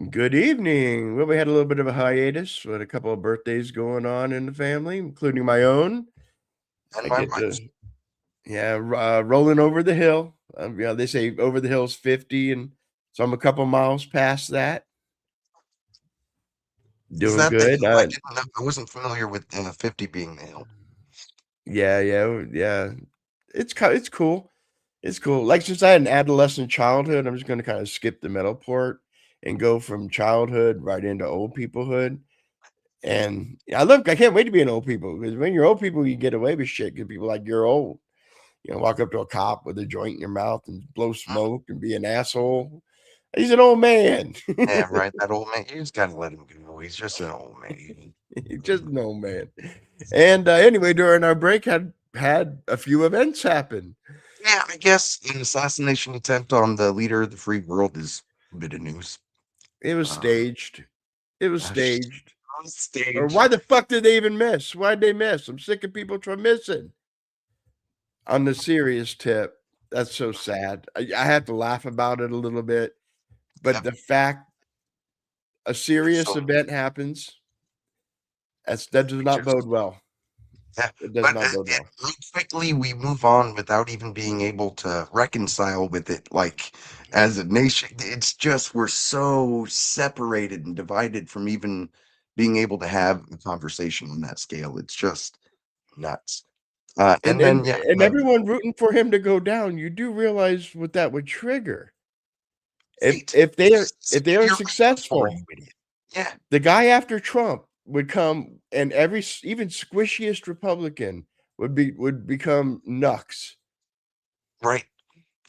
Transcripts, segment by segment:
Good evening. Well, we had a little bit of a hiatus with a couple of birthdays going on in the family, including my own. And I my get to, wife's. rolling over the hill. They say over the hill's 50, and so I'm a couple miles past that. Is Doing that the good. hill? I didn't know. I wasn't familiar with 50 being the hill. Yeah. It's cool. It's cool. Like since I had an adolescent childhood, I'm just going to kind of skip the middle part and go from childhood right into old peoplehood. And I can't wait to be an old people because when you're old people, you get away with shit because people like you're old. Walk up to a cop with a joint in your mouth and blow Mm. smoke and be an asshole. He's an old man. Yeah, right. That old man. You just gotta let him go. He's just an old man. He's just an old man. And anyway, during our break, had a few events happen. Yeah, I guess an assassination attempt on the leader of the free world is a bit of news. It was Um, staged. It was sh- staged. on Or why stage. the fuck did they even miss? Why'd they miss? I'm sick of people from missing. On the serious tip, that's so sad. I have to laugh about it a little bit, but Yep. the fact a serious So event happens, that does not just bode well. yeah, It does but not bode well. how quickly we move on without even being able to reconcile with it, like as a nation. It's just we're so separated and divided from even being able to have a conversation on that scale. It's just nuts. And And then and yeah, and everyone rooting for him to go down, you do realize what that would trigger. If right. if they are So if they are you're voting for successful, you, idiot. Yeah, the guy after Trump would come and even squishiest Republican would become nux. right.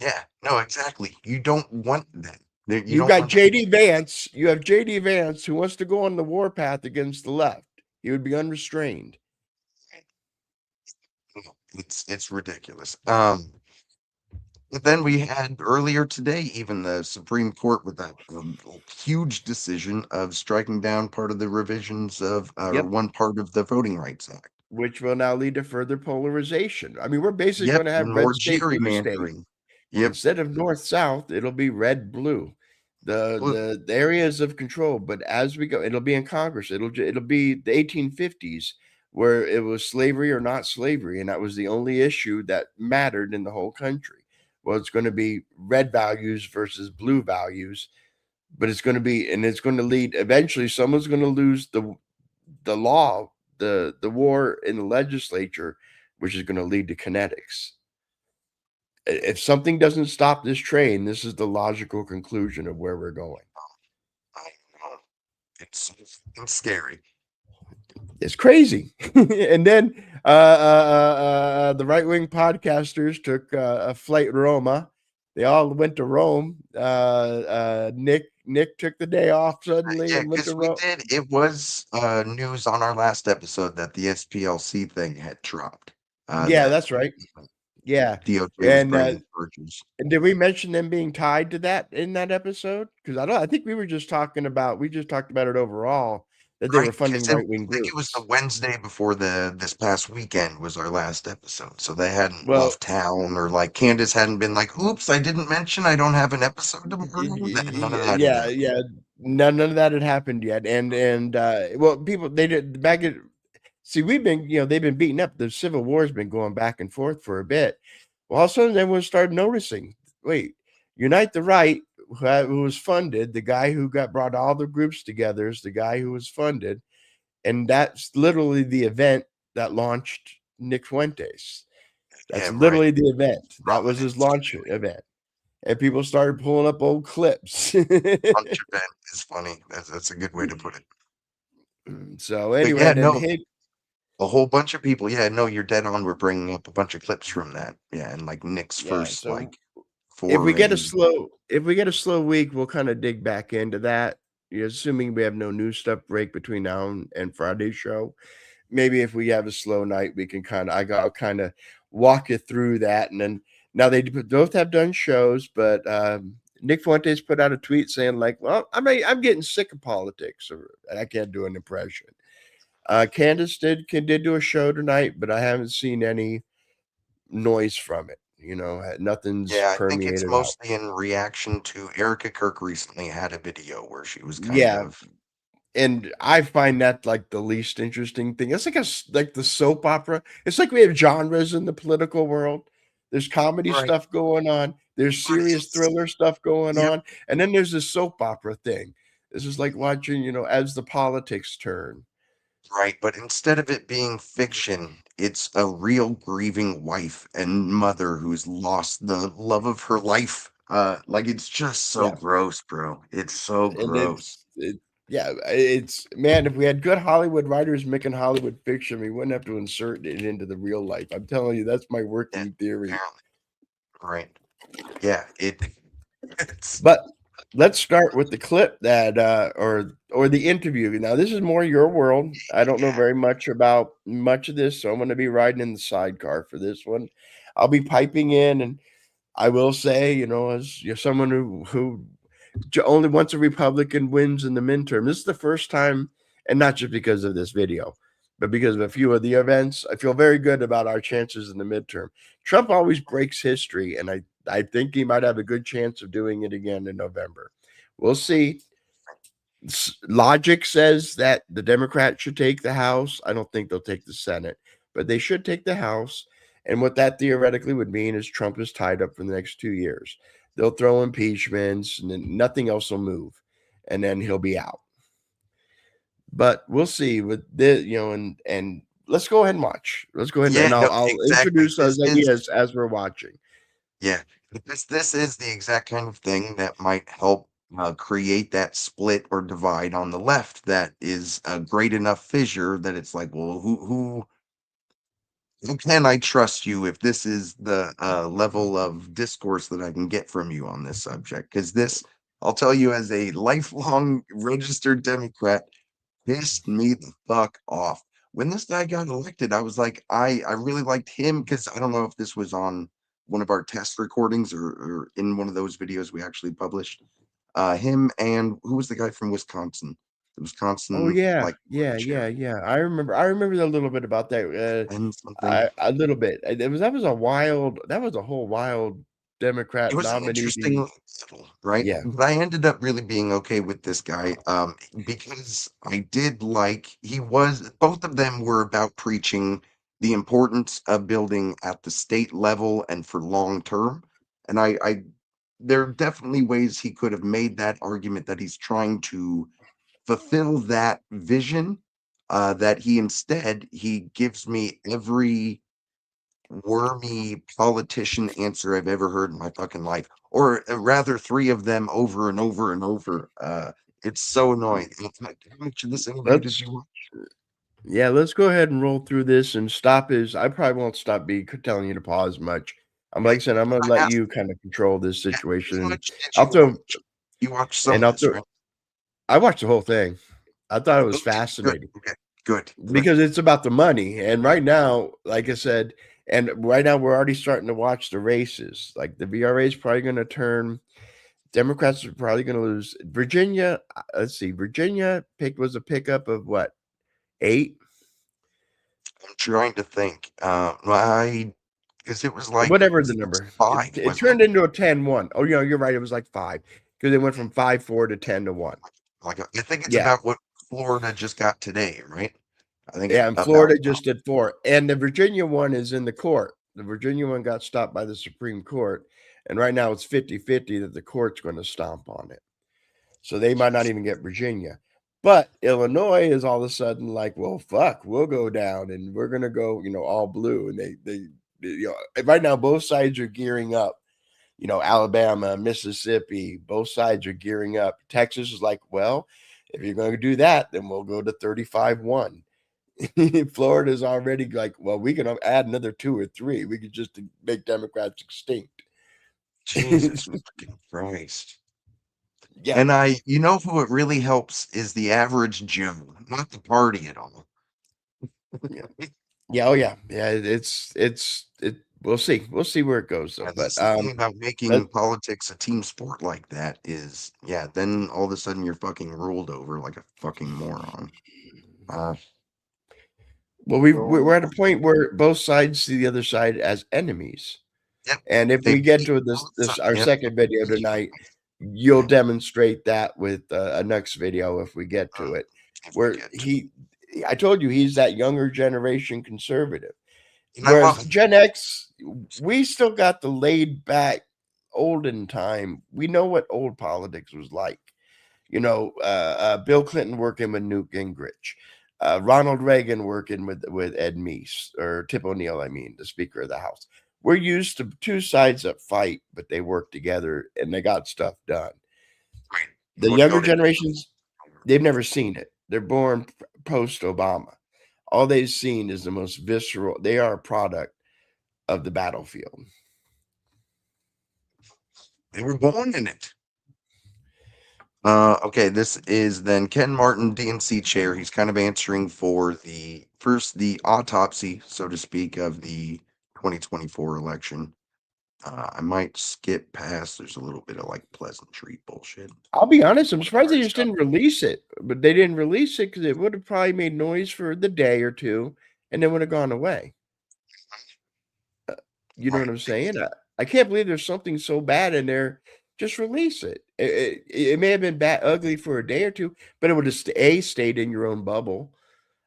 Yeah, no, exactly. You don't want that. You You've don't got want that. JD Vance, you have JD Vance who wants to go on the warpath against the left. He would be unrestrained. No, it's ridiculous. But then we had earlier today, even the Supreme Court with that huge decision of striking down part of the revisions of, or Yep. one part of the Voting Rights Act. Which will now lead to further polarization. I mean, we're basically Yep, going to have and red more state, blue state. gerrymandering. Yep, Instead of north south, it'll be red blue. The, blue. the areas of control, but as we go, it'll be in Congress. It'll be the 1850s where it was slavery or not slavery, and that was the only issue that mattered in the whole country. Well, it's going to be red values versus blue values, but it's going to lead eventually. Someone's going to lose the law, the war in the legislature, which is going to lead to kinetics. If something doesn't stop this train, this is the logical conclusion of where we're going. I know. It's scary. It's crazy. And then the right wing podcasters took a flight Roma. They all went to Rome. Nick took the day off suddenly Yeah, and went to because we Rome. did. It was news on our last episode that the SPLC thing had dropped. Yeah, That that's right. Yeah, DOJ was and bringing charges. and did we mention them being tied to that in that episode? Because I don't. I think we just talked about it overall that they Right, were because funding I right wing think it was the groups. Wednesday before this past weekend was our last episode, so they hadn't Well, left town or, like, Candace hadn't been like, "Oops, I didn't mention I don't have an episode tomorrow." That none of that had happened. yeah. None of that had happened yet, and well, people they did back at. See, we've been they've been beaten up. The Civil War's been going back and forth for a bit. Well, all of a sudden everyone started noticing. Wait, Unite the Right, who was funded, the guy who brought all the groups together is the guy who was funded, and that's literally the event that launched Nick Fuentes. That's Yeah, right. literally the event. That was his Prominence. launch event. And people started pulling up old clips. Launch event is funny. That's a good way to put it. So But anyway, yeah, then no, Hig a whole bunch of people. Yeah, no, you're dead on. We're bringing up a bunch of clips from that. Yeah, and like Nick's yeah, first so like foray. if we get a slow week, we'll kind of dig back into that. Assuming we have no new stuff break between now and Friday's show. Maybe if we have a slow night, we can I'll kind of walk you through that. And then now they both have done shows, but Nick Fuentes put out a tweet saying like, "Well, I'm getting sick of politics." Or I can't do an impression. Candace did do a show tonight, but I haven't seen any noise from it. Nothing's Yeah, I think it's permeated out. mostly in reaction to Erica Kirk recently had a video where she was kind Yeah, of and I find that like the least interesting thing. It's like like the soap opera. It's like we have genres in the political world. There's comedy right. stuff going on. There's But serious thriller stuff going yep, on, and then there's this soap opera thing. This is like watching, as the politics turn. right. But instead of it being fiction, it's a real grieving wife and mother who's lost the love of her life. Like it's just so Yeah, gross, bro. It's so and gross. yeah, it's man. If we had good Hollywood writers making Hollywood fiction, we wouldn't have to insert it into the real life. I'm telling you, that's my Yeah, working theory. apparently. Right. Yeah, it's But let's start with the clip that or the interview. Now this is more your world. I don't know yeah. very much about much of this, so I'm going to be riding in the sidecar for this one. I'll be piping in, and I will say, as you're someone who only once a Republican wins in the midterm. This is the first time, and not just because of this video, but because of a few of the events. I feel very good about our chances in the midterm. Trump always breaks history, and I think he might have a good chance of doing it again in November. We'll see. Logic says that the Democrats should take the House. I don't think they'll take the Senate, but they should take the House. And what that theoretically would mean is Trump is tied up for the next 2 years. They'll throw impeachments, and then nothing else will move, and then he'll be out. But we'll see with this, and let's go ahead and watch. Let's go ahead Yeah, and no, I'll exactly. introduce those ideas as we're watching. Yeah, this is the exact kind of thing that might help create that split or divide on the left that is a great enough fissure that it's like, well, who can I trust you if this is the level of discourse that I can get from you on this subject? Because this, I'll tell you, as a lifelong registered Democrat, pissed me the fuck off. When this guy got elected, I was like, I really liked him because I don't know if this was on one of our test recordings or in one of those videos we actually published. Him and who was the guy from Wisconsin? The Oh Wisconsin yeah, like yeah, chair yeah, yeah. I remember a little bit about that. and something. A little bit. That was a whole wild It Democrat was an nominating. interesting battle, right? Yeah. But I ended up really being okay with this guy, because I did like he was both of them were about preaching the importance of building at the state level and for long term. And I there are definitely ways he could have made that argument that he's trying to fulfill that vision. That he gives me every wormy politician answer I've ever heard in my fucking life, or rather, three of them over and over and over. It's so annoying. It's like, how much of this interview did Let's you watch? yeah, let's go ahead and roll through this and stop is I probably won't stop telling you to pause much. I'm Okay, like I said, I'm gonna I let asked, you kind of control this yeah, situation, how and much did I'll you throw watch? You watched some and of I'll this, throw right? I watched the whole thing. I thought it was Okay, good. fascinating. Okay, good. Good. Because it's about the money. And right now, like I said, and right now we're already starting to watch the races. Like the VRA is probably going to turn. Democrats are probably going to lose. Virginia, let's see, Virginia was a pickup of what, 8? I'm trying to think. I because it was like Whatever the it was number. five, It wasn't it? turned into a 10-1. Oh, you're right. It was like 5 because it went from 5-4 to 10-1. Like I think it's Yeah. about what Florida just got today, right? I think it's Yeah. And about Florida just did 4. And the Virginia one is in the court. The Virginia one got stopped by the Supreme Court. And right now it's 50-50 that the court's going to stomp on it. So they might not even get Virginia. But Illinois is all of a sudden like, well, fuck, we'll go down and we're gonna go, all blue. And right now both sides are gearing up. Alabama, Mississippi, both sides are gearing up. Texas is like, well, if you're going to do that, then we'll go to 35-1. Florida's already like, well, we can add another 2 or 3. We could just make Democrats extinct. Jesus fucking Christ. Yeah. And you know who it really helps is the average Joe, not the party at all. Yeah. Yeah, oh yeah. Yeah, it we'll see. We'll see where it goes though. Yeah, But that's the thing about let making politics a team sport like that is, yeah, then all of a sudden you're fucking ruled over like a fucking moron. Uh, well we're at a point where both sides see the other side as enemies. Yep. And if They we get beat to both this sides. our Yep. second video tonight, you'll demonstrate that with a next video if we get to it, If we where get to I told you he's that younger generation conservative. and I Whereas love it. Gen X, we still got the laid back olden time. We know what old politics was like. Bill Clinton working with Newt Gingrich, Ronald Reagan working with Ed Meese or Tip O'Neill, I mean, the Speaker of the House. We're used to two sides that fight, but they work together and they got stuff done. Right. The Would go younger to generations, they've never seen it. They're born post Obama. All they've seen is the most visceral. They are a product of the battlefield. They were born in it. Okay, this is then Ken Martin, DNC chair. He's kind of answering for the autopsy, so to speak, of the 2024 election. I might skip past. There's a little bit of like pleasantry bullshit. I'll be honest, I'm One of the surprised they hardest just didn't release it. But they didn't release it because it would have probably made noise for the day or two and then would have gone away. You know what I'm saying? I can't believe there's something so bad in there. Just release it. It may have been ugly for a day or two, but it would have stayed in your own bubble.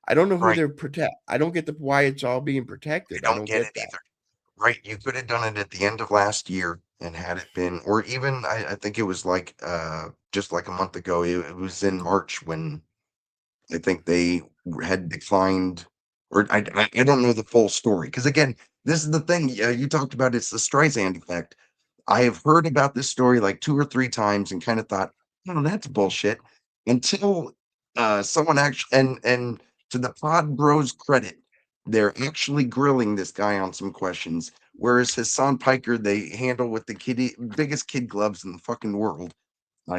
I don't know who Right. they're protect. I don't get why it's all being I protected. I don't get get it that. either. Right, you could have done it at the end of last year and had it been, or even I think it was like just like a month ago. It was in March when I think they had declined, or I don't know the full story because again, this is the thing you talked about. It's the Streisand effect. I have heard about this story like 2 or 3 times and kind of thought, "Oh, that's bullshit," until, someone actually and to the Pod Bros' credit, they're actually grilling this guy on some questions, whereas Hassan Piker, they handle with the biggest kid gloves in the fucking world.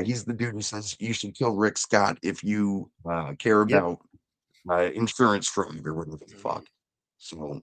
He's the dude who says you should kill Rick Scott if you, care Yep. about, insurance fraud or whatever the fuck. So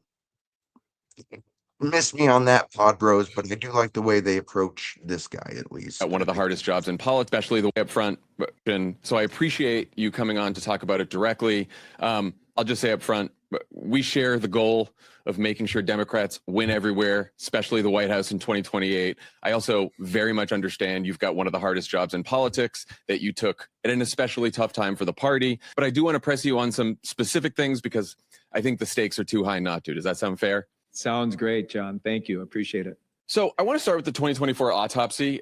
miss me on that, Pod Bros, but I do like the way they approach this guy at least. One of the hardest jobs in politics, especially the way up front. And so I appreciate you coming on to talk about it directly. I'll just say up front, we share the goal of making sure Democrats win everywhere, especially the White House in 2028. I also very much understand you've got one of the hardest jobs in politics that you took at an especially tough time for the party. But I do want to press you on some specific things because I think the stakes are too high not to. Does that sound fair? Sounds great, John. Thank you. Appreciate it. So I want to start with the 2024 autopsy,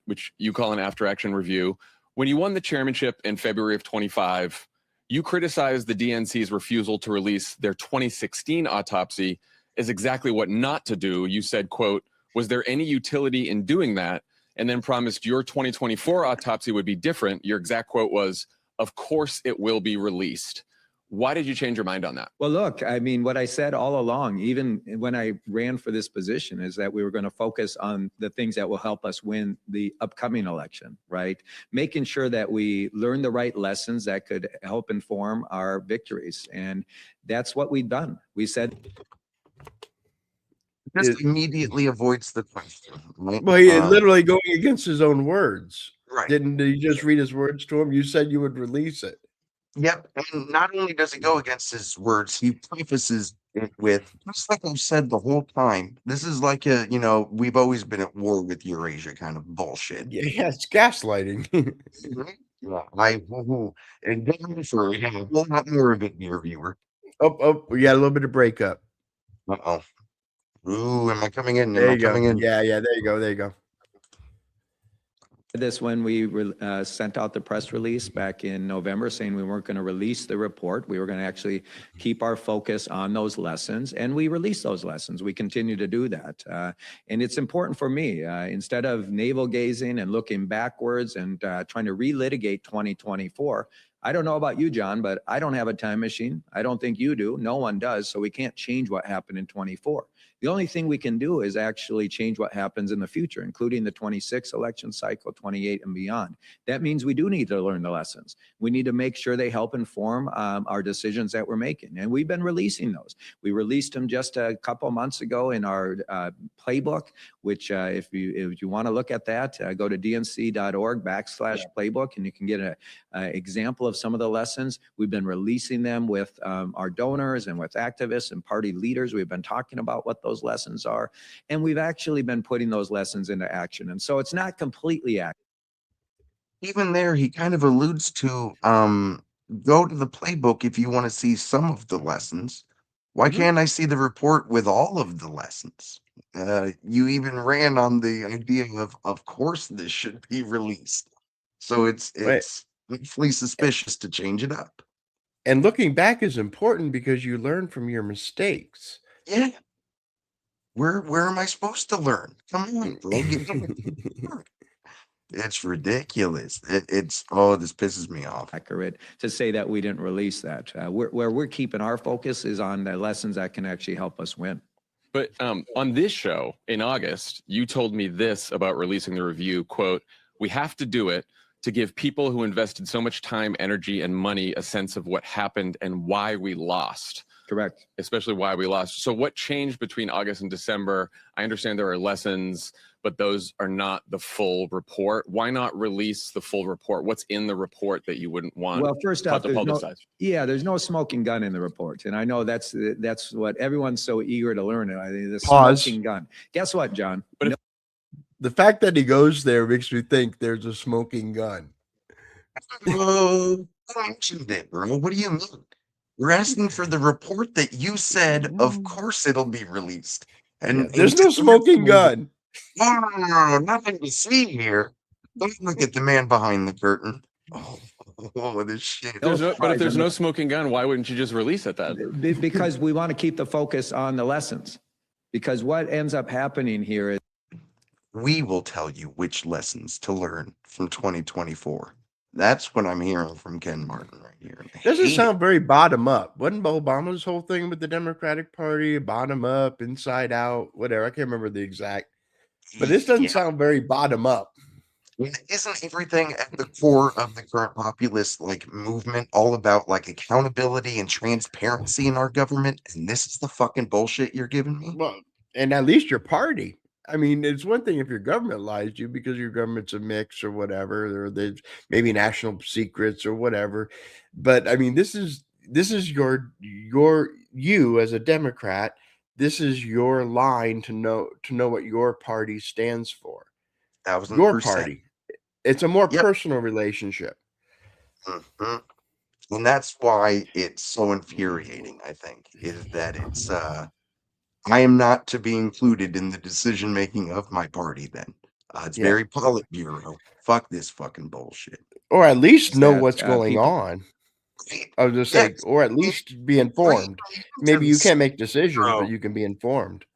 which you call an after-action review. When you won the chairmanship in February of 25, you criticized the DNC's refusal to release their 2016 autopsy as exactly what not to do. You said, quote, "Was there any utility in doing that?" And then promised your 2024 autopsy would be different. Your exact quote was, "Of course it will be released." Why did you change your mind on that? Well, look, I mean, what I said all along, even when I ran for this position, is that we were going to focus on the things that will help us win the upcoming election, right? Making sure that we learn the right lessons that could help inform our victories. And that's what we've done. We said, Just immediately avoids the question, right? Well, he literally going against his own words. Right. Didn't you just read his words to him? You said you would release it. Yep, and not only does he go against his words, he prefaces it with, just like I've said the whole time, this is like a, we've always been at war with Eurasia kind of bullshit. Yeah, it's gaslighting. And then for a whole lot more of it, dear viewer. Oh, we got a little bit of breakup. Uh-oh. Ooh, am I coming in? There Am I you go. coming in? Yeah, there you go. There you go. this when we sent out the press release back in November saying we weren't going to release the report. We were going to actually keep our focus on those lessons, and we released those lessons. We continue to do that. And it's important for me, instead of navel gazing and looking backwards and trying to relitigate 2024, I don't know about you, John, but I don't have a time machine. I don't think you do. No one does. So we can't change what happened in 24. The only thing we can do is actually change what happens in the future, including the 26 election cycle, 28 and beyond. That means we do need to learn the lessons. We need to make sure they help inform our decisions that we're making. And we've been releasing those. We released them just a couple months ago in our playbook, which if you want to look at that, go to dnc.org/playbook, and you can get an example of some of the lessons. We've been releasing them with our donors and with activists and party leaders. We've been talking about what those those lessons are. And we've actually been putting those lessons into action. And so it's not completely active. Even there, he kind of alludes to go to the playbook if you want to see some of the lessons. Why Mhm. can't I see the report with all of the lessons? You even ran on the idea of course, this should be released. So Right. it's awfully suspicious to change it up. And looking back is important because you learn from your mistakes. Yeah. Where am I supposed to learn? Come on, bro. Get to work. It's ridiculous. It's this pisses me off. Accurate to say that we didn't release that. Where we're keeping our focus is on the lessons that can actually help us win. But on this show in August, you told me this about releasing the review, quote, "We have to do it to give people who invested so much time, energy, and money a sense of what happened and why we lost." Correct. Especially why we lost. So what changed between August and December? I understand there are lessons, but those are not the full report. Why not release the full report? What's in the report that you wouldn't want Well, first off, to there's no, publicize? there's no smoking gun in the report. And I know that's what everyone's so eager to learn. I think the Pause. smoking gun. Guess what, John? But if- The fact that he goes there makes me think there's a smoking gun. Who mentioned it, bro? What do you mean? We're asking for the report that you said, of course it'll be released. And There's no smoking gun. No, nothing to see here. Don't look at the man behind the curtain. Oh, this shit. But if there's no smoking gun, why wouldn't you just release it then? Because we want to keep the focus on the lessons. Because what ends up happening here is We will tell you which lessons to learn from 2024. That's what I'm hearing from Ken Martin right here. I Doesn't hate it. sound very bottom up. Wasn't Obama's whole thing with the Democratic Party bottom up, inside out, whatever? I can't remember the exact. But this doesn't Yeah. sound very bottom up. Isn't everything at the core of the current populist movement all about accountability and transparency in our government? And this is the fucking bullshit you're giving me? Well, and at least your party. I mean, it's one thing if your government lies to you because your government's a mix or whatever, or there's maybe national secrets or whatever. But I mean, this is you as a Democrat. This is your line to know what your party stands for. 1000%. Your party. It's a more Yep. personal relationship. Mhm. And that's why it's so infuriating, I think, is that it's I am not to be included in the decision making of my party then. It's Yeah. very Politburo. Fuck this fucking bullshit. Or at least Is know that, what's going people- on. I was just saying, Yes. or at least be informed. Maybe you can't make decisions, Bro. but you can be informed.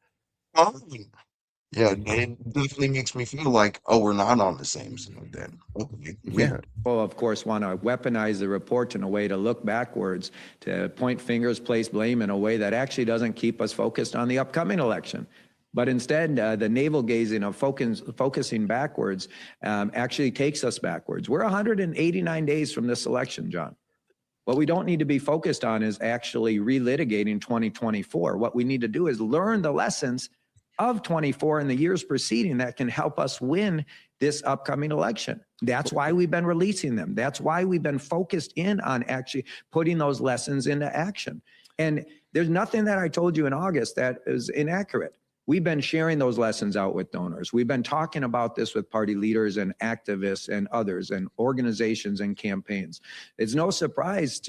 Yeah, it definitely makes me feel like, we're not on the same side then. Okay. Yeah. People, of course, want to weaponize the report in a way to look backwards, to point fingers, place blame in a way that actually doesn't keep us focused on the upcoming election. But instead, the navel gazing of focusing backwards actually takes us backwards. We're 189 days from this election, John. What we don't need to be focused on is actually relitigating 2024. What we need to do is learn the lessons of 24 and the years preceding that can help us win this upcoming election. That's why we've been releasing them. That's why we've been focused in on actually putting those lessons into action. And there's nothing that I told you in August that is inaccurate. We've been sharing those lessons out with donors. We've been talking about this with party leaders and activists and others and organizations and campaigns. It's no surprise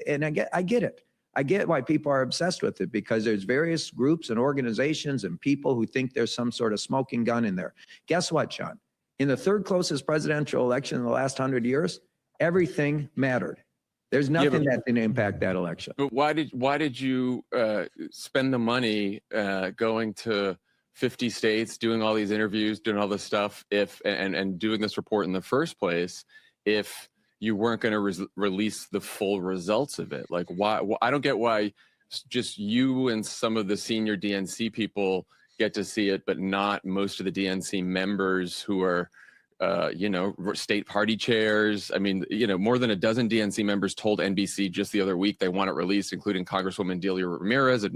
and I get it. I get why people are obsessed with it because there's various groups and organizations and people who think there's some sort of smoking gun in there. Guess what, John? In the third closest presidential election in the last 100 years, everything mattered. There's nothing that didn't impact that election. But why did you spend the money going to 50 states, doing all these interviews, doing all this stuff, and doing this report in the first place, if you weren't going to release the full results of it? Like, why? I don't get why just you and some of the senior DNC people get to see it, but not most of the DNC members who are, state party chairs. I mean, more than a dozen DNC members told NBC just the other week they want it released, including Congresswoman Delia Ramirez and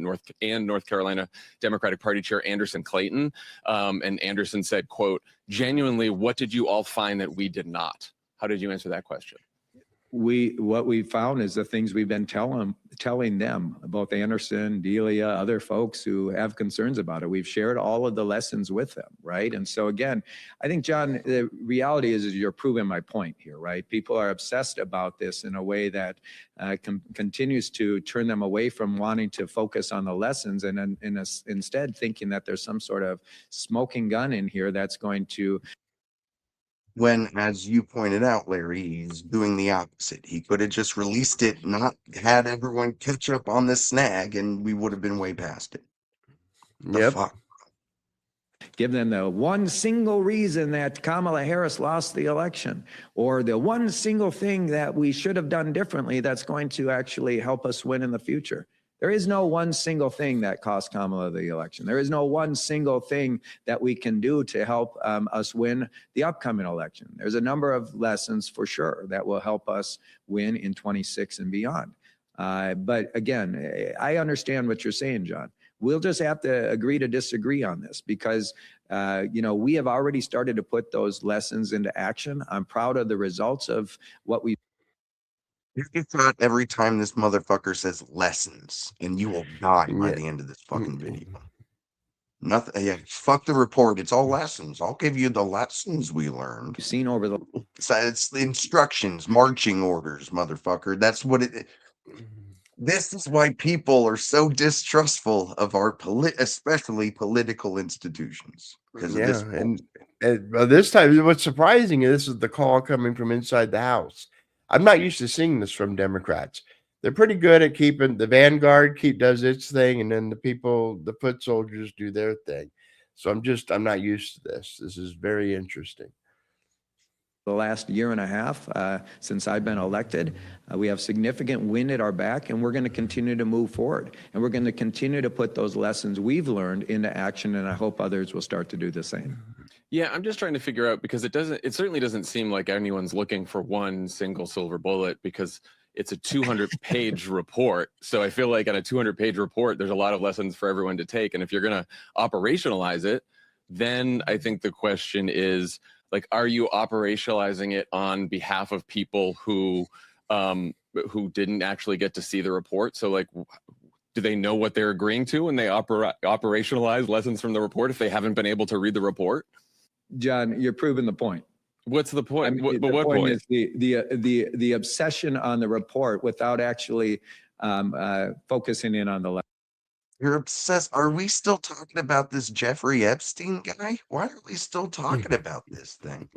North Carolina Democratic Party Chair Anderson Clayton. And Anderson said, quote, "Genuinely, what did you all find that we did not?" How did you answer that question? what we found is the things we've been telling them, both Anderson, Delia, other folks who have concerns about it. We've shared all of the lessons with them, right? And so again, I think, John, the reality is you're proving my point here, right? People are obsessed about this in a way that continues to turn them away from wanting to focus on the lessons, and instead thinking that there's some sort of smoking gun in here that's going to. When, as you pointed out, Larry, he's doing the opposite. He could have just released it, not had everyone catch up on this snag, and we would have been way past it. The Yep. fuck? Give them the one single reason that Kamala Harris lost the election, or the one single thing that we should have done differently that's going to actually help us win in the future. There is no one single thing that cost Kamala the election. There is no one single thing that we can do to help us win the upcoming election. There's a number of lessons for sure that will help us win in 26 and beyond. But again, I understand what you're saying, John. We'll just have to agree to disagree on this because, we have already started to put those lessons into action. I'm proud of the results of what we. You thought every time this motherfucker says lessons, and you will die by Yeah. the end of this fucking video. Nothing. Yeah, fuck the report. It's all lessons. I'll give you the lessons we learned. You've seen over the. So it's the instructions, marching orders, motherfucker. That's what it. This is why people are so distrustful of our especially political institutions. Because of this. And this time, what's surprising is this is the call coming from inside the House. I'm not used to seeing this from Democrats. They're pretty good at keeping the vanguard does its thing, and then the foot soldiers do their thing. So I'm not used to this. This is very interesting. The last year and a half since I've been elected, we have significant wind at our back, and we're going to continue to move forward. And we're going to continue to put those lessons we've learned into action, and I hope others will start to do the same. Yeah, I'm just trying to figure out, because it certainly doesn't seem like anyone's looking for one single silver bullet, because it's a 200-page report. So I feel like on a 200-page report, there's a lot of lessons for everyone to take. And if you're going to operationalize it, then I think the question is, like, are you operationalizing it on behalf of people who didn't actually get to see the report? So, like, do they know what they're agreeing to when they operationalize lessons from the report if they haven't been able to read the report? John, you're proving the point. What's the point? I mean, what point? Is the obsession on the report without actually focusing in on the lesson. You're obsessed. Are we still talking about this Jeffrey Epstein guy? Why are we still talking about this thing?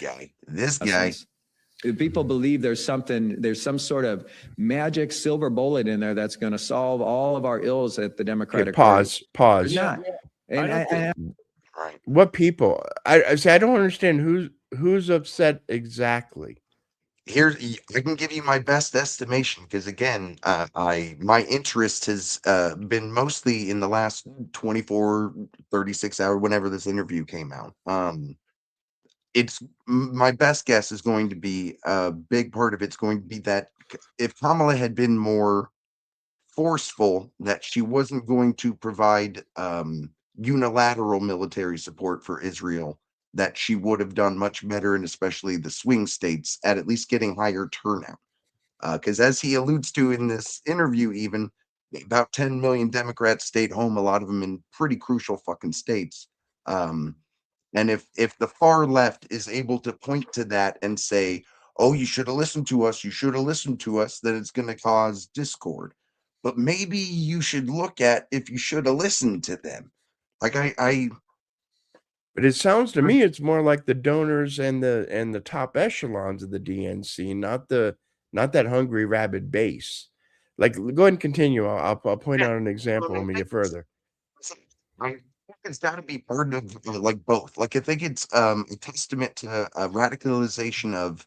This guy. People believe there's some sort of magic silver bullet in there that's going to solve all of our ills at the Democratic Party. Pause. Not. Right. What people? I don't understand who's upset exactly. Here, I can give you my best estimation because, again, my interest has been mostly in the last 24, 36 hours, whenever this interview came out. It's my best guess is going to be a big part of it's going to be that if Kamala had been more forceful that she wasn't going to provide unilateral military support for Israel, that she would have done much better, and especially the swing states at least getting higher turnout. Because as he alludes to in this interview, even about 10 million Democrats stayed home, a lot of them in pretty crucial fucking states. And if the far left is able to point to that and say, oh, you should have listened to us, then it's going to cause discord. But maybe you should look at if you should have listened to them. Like But it sounds to me it's more like the donors and the top echelons of the DNC, not that hungry rabid base. Like, go ahead and continue. I'll point out an example when we get further. I think it's got to be part of like both. Like I think it's a testament to a radicalization of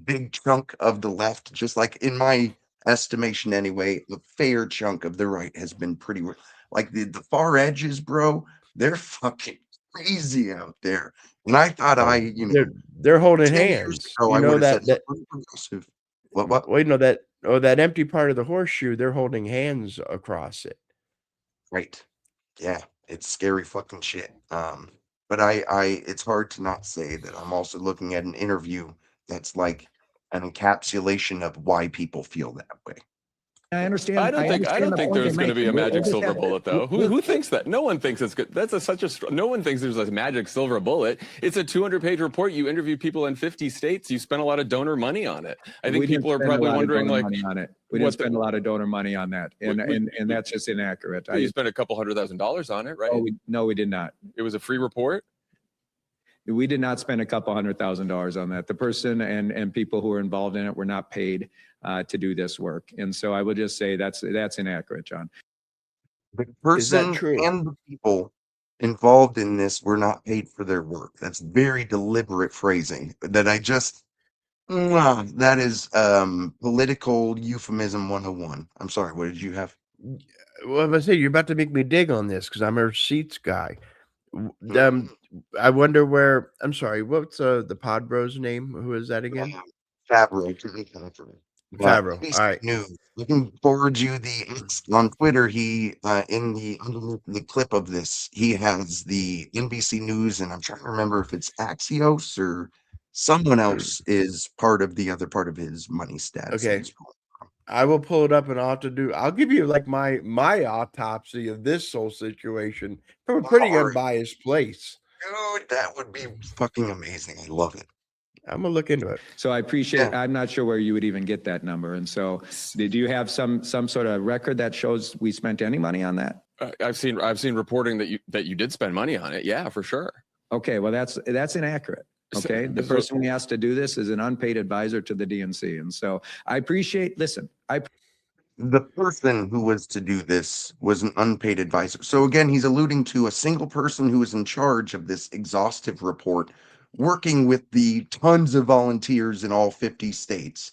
big chunk of the left, just like in my estimation anyway, the fair chunk of the right has been pretty like the far edges, bro. They're fucking crazy out there. And I thought they're holding 10 years hands. ago, You I know would have that said pretty progressive. What? Wait, no, that empty part of the horseshoe, they're holding hands across it. Right. Yeah, it's scary fucking shit. But it's hard to not say that I'm also looking at an interview that's like an encapsulation of why people feel that way. I understand. I don't think understand the point there's you're going to be a making. We'll magic just silver have- bullet though. Who thinks that? No one thinks it's good. That's such a no one thinks there's a magic silver bullet. It's a 200-page report. You interview people in 50 states. You spent a lot of donor money on it. I think We didn't people are spend a probably lot of wondering donor like money on it. We didn't what the- spend a lot of donor money on that, and We- and that's just inaccurate. you spent a couple $100,000 on it, right? No, we did not. It was a free report. We did not spend a couple $100,000 on that. The person and people who were involved in it were not paid to do this work. And so I would just say that's inaccurate, John. The Is that person true? and the people involved in this were not paid for their work. That's very deliberate phrasing that I just, that is political euphemism 101. I'm sorry, what did you have? Well, I say you're about to make me dig on this because I'm a receipts guy. I wonder where. I'm sorry. What's the Pod Bros name? Who is that again? Favreau. Favreau. NBC All right. News. I can forward you on Twitter. He underneath the clip of this, he has the NBC News, and I'm trying to remember if it's Axios or someone else is part of the other part of his money stats. Okay. I will pull it up and I'll give you like my autopsy of this whole situation from a pretty Wow. unbiased place. Dude, that would be fucking amazing. I love it. I'm gonna look into it. So I appreciate. Yeah. I'm not sure where you would even get that number. And so, do you have some sort of record that shows we spent any money on that? I've seen reporting that you did spend money on it. Yeah, for sure. Okay, well that's inaccurate. Okay, the person we asked to do this is an unpaid advisor to the DNC, and so I appreciate. Listen, The person who was to do this was an unpaid advisor. So again, he's alluding to a single person who is in charge of this exhaustive report, working with the tons of volunteers in all 50 states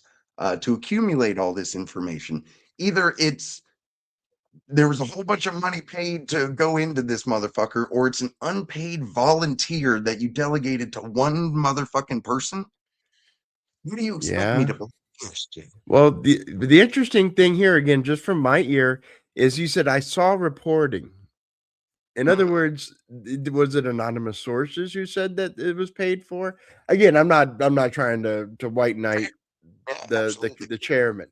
to accumulate all this information. Either there was a whole bunch of money paid to go into this motherfucker, or it's an unpaid volunteer that you delegated to one motherfucking person. What do you expect me to believe? Well, the interesting thing here, again, just from my ear, is he said, I saw reporting. In other words, was it anonymous sources who said that it was paid for? Again, I'm not trying to white knight the chairman,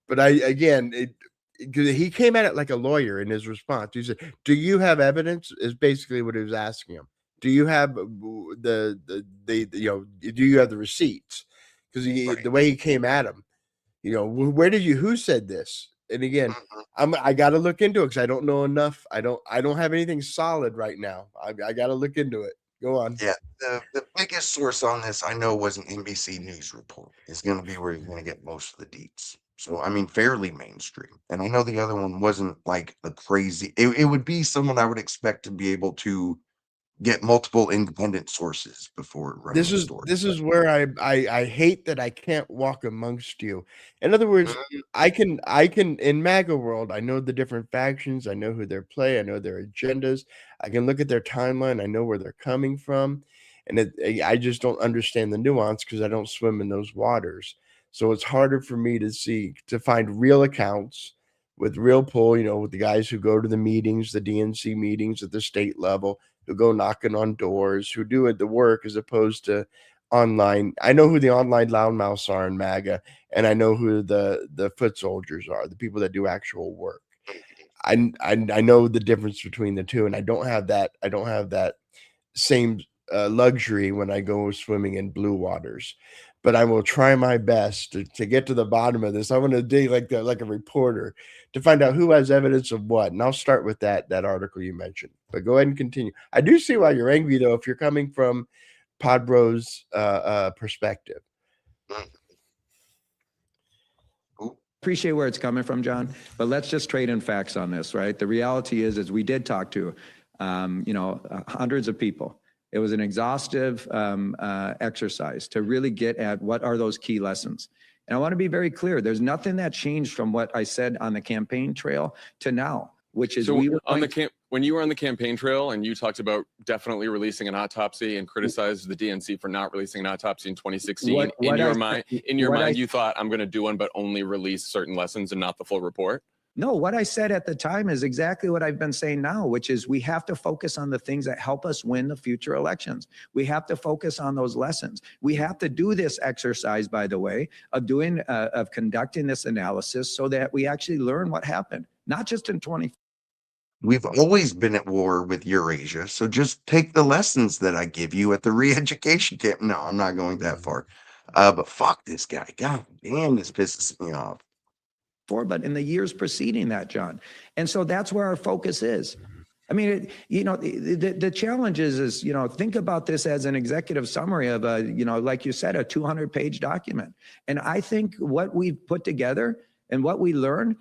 but he came at it like a lawyer in his response. He said, "Do you have evidence?" Is basically what he was asking him. Do you have do you have the receipts? Because the way he came at him, who said this? And again, I got to look into it because I don't know enough. I don't have anything solid right now. I got to look into it. Go on. Yeah, the biggest source on this I know was an NBC News report. It's going to be where you're going to get most of the deets. So, I mean, fairly mainstream. And I know the other one wasn't like a crazy, it would be someone I would expect to be able to get multiple independent sources before running This a is story. this is where I hate that I can't walk amongst you. In other words, I can in MAGA world, I know the different factions, I know who they're play, I know their agendas, I can look at their timeline, I know where they're coming from, and I just don't understand the nuance because I don't swim in those waters. So it's harder for me to find real accounts with real pull, with the guys who go to the meetings, the DNC meetings at the state level, who go knocking on doors, who do the work as opposed to online. I know who the online loudmouths are in MAGA, and I know who the foot soldiers are, the people that do actual work. I know the difference between the two, and I don't have that same luxury when I go swimming in blue waters. But I will try my best to get to the bottom of this. I want to dig like a reporter to find out who has evidence of what. And I'll start with that article you mentioned. But go ahead and continue. I do see why you're angry, though, if you're coming from Pod Bros perspective. Appreciate where it's coming from, John, but let's just trade in facts on this, right? The reality is we did talk to, hundreds of people. It was an exhaustive exercise to really get at what are those key lessons. And I want to be very clear. There's nothing that changed from what I said on the campaign trail to now, which is when you were on the campaign trail and you talked about definitely releasing an autopsy and criticized the DNC for not releasing an autopsy in 2016. In your mind, you thought I'm going to do one, but only release certain lessons and not the full report. No, what I said at the time is exactly what I've been saying now, which is we have to focus on the things that help us win the future elections. We have to focus on those lessons. We have to do this exercise, by the way, of conducting this analysis so that we actually learn what happened, not just in 20. We've always been at war with Eurasia, so just take the lessons that I give you at the re-education camp. No, I'm not going that far. But fuck this guy. God damn, this pisses me off. But in the years preceding that, John. And so that's where our focus is. I mean, the challenge is, think about this as an executive summary of like you said, a 200-page document. And I think what we've put together and what we learn,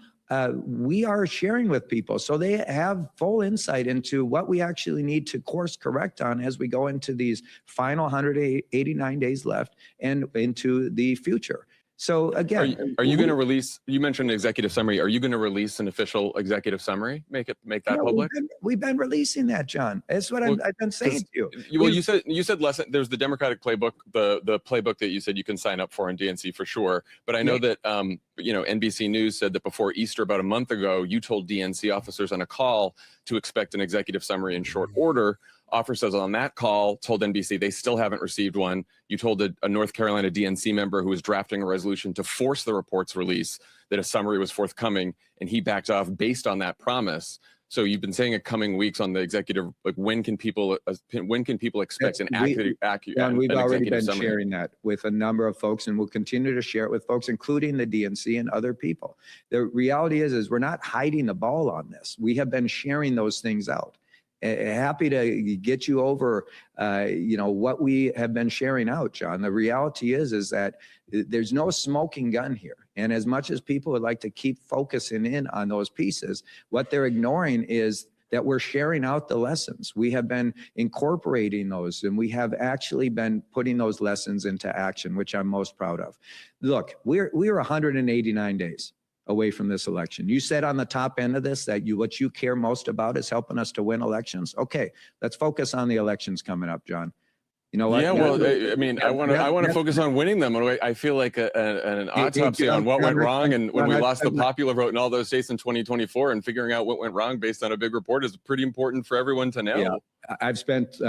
we are sharing with people so they have full insight into what we actually need to course correct on as we go into these final 189 days left and into the future. So again, are you going to release, you mentioned executive summary. Are you going to release an official executive summary? Make that public? We've been releasing that, John. That's what I've been saying to you. Well, you said lesson. There's the Democratic playbook, the playbook that you said you can sign up for on DNC for sure. But I know that NBC News said that before Easter, about a month ago, you told DNC officers on a call to expect an executive summary in short order. Officers on that call told NBC they still haven't received one. You told a North Carolina DNC member who was drafting a resolution to force the report's release that a summary was forthcoming, and he backed off based on that promise. So you've been saying in coming weeks on the executive, like when can people expect an accurate we've already been summary? Sharing that with a number of folks, and we'll continue to share it with folks, including the DNC and other people. The reality is we're not hiding the ball on this. We have been sharing those things out. Happy to get you over, what we have been sharing out, John. The reality is that there's no smoking gun here. And as much as people would like to keep focusing in on those pieces, what they're ignoring is that we're sharing out the lessons. We have been incorporating those, and we have actually been putting those lessons into action, which I'm most proud of. Look, we're 189 days away from this election. You said on the top end of this that what you care most about is helping us to win elections. Okay, let's focus on the elections coming up, John. You know what? Yeah, well, I mean, I want to focus on winning them. I feel like an autopsy on what went wrong, and when we lost the popular vote in all those states in 2024, and figuring out what went wrong based on a big report is pretty important for everyone to know. Yeah. I've spent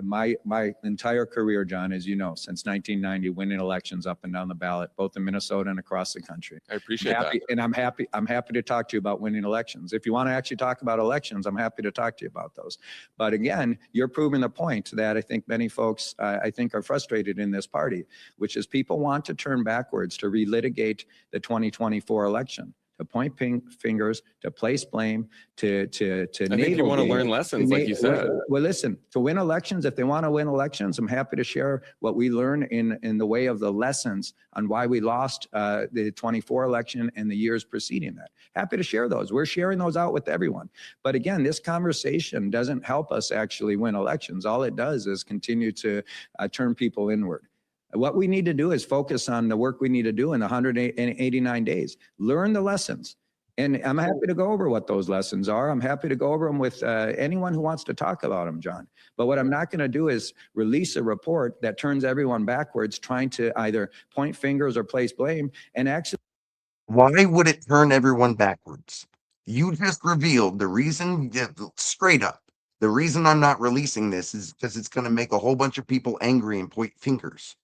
my entire career, John, as you know, since 1990, winning elections up and down the ballot, both in Minnesota and across the country. I appreciate that. And I'm happy to talk to you about winning elections. If you want to actually talk about elections, I'm happy to talk to you about those. But again, you're proving the point that I think many folks, are frustrated in this party, which is people want to turn backwards to relitigate the 2024 election. To point fingers, to place blame, to I think you want to learn lessons, like you said. Well, listen, to win elections, if they want to win elections, I'm happy to share what we learned in the way of the lessons on why we lost the 24 election and the years preceding that. Happy to share those. We're sharing those out with everyone. But again, this conversation doesn't help us actually win elections. All it does is continue to turn people inward. What we need to do is focus on the work we need to do in the 189 days. Learn the lessons. And I'm happy to go over what those lessons are. I'm happy to go over them with anyone who wants to talk about them, John. But what I'm not going to do is release a report that turns everyone backwards, trying to either point fingers or place blame. And actually, why would it turn everyone backwards? You just revealed the reason, straight up. The reason I'm not releasing this is because it's going to make a whole bunch of people angry and point fingers.